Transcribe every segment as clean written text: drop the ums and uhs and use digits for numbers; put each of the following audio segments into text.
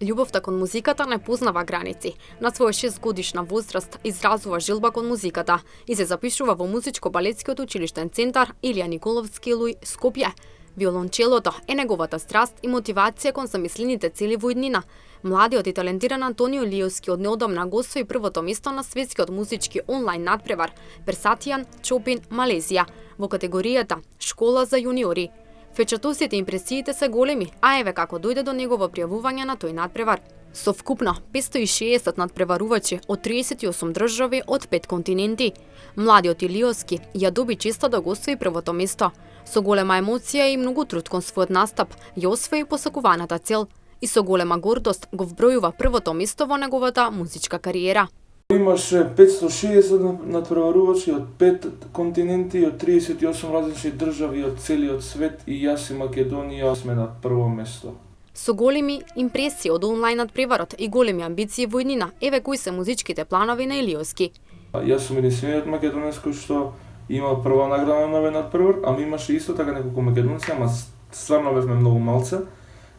Љубовта кон музиката не познава граници. На своја 6-годишна возраст изразува жилба кон музиката и се запишува во музичко-балетскиот училиштен центар Илија Николовски Луј, Скопје. Виолончелото е неговата страст и мотивација кон замислените цели во иднина. Младиот и талентиран Антонио Лиовски од неодамна го освои првото место на светскиот музички онлайн надпревар Персатијан Чопин Малезија во категоријата Школа за јуниори. Впечатоците и импресиите се големи, а еве како дојде до негово пријавување на тој надпревар. Со вкупно 560 надпреварувачи од 38 држави од 5 континенти, младиот Илиовски ја доби честа да го освои првото место. Со голема емоција и многу труд кон својот настап ја освои посакуваната цел и со голема гордост го вбројува првото место во неговата музичка кариера. Имаше 560 надпреварувачи од 5 континенти, од 38 различни држави од целиот свет и јас и Македонија сме на прво место. Со големи импресии од онлайн надпреварот и големи амбиции во иднина, еве кои се музичките планови на Илиовски. Јас сум единствениот македонец кој што има прва награда на овој надпревар, ама имаше исто така неколку македонци, ама стварно бевме многу малце.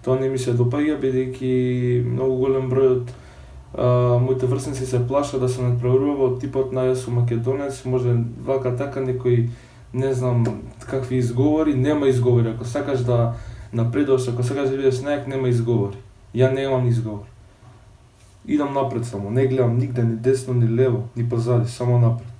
Тоа не ми се допаѓа, бидејќи многу голем број од моите врсници се плаша да се надпреварува од типот на јас сум македонец, може вака така некој не знам какви изговори, нема изговори. Ако сакаш да напредуваш, ако сакаш да бидеш најак, нема изговори. Ја немам изговор. Идам напред само, не гледам нигде, ни десно, ни лево, ни позади, само напред.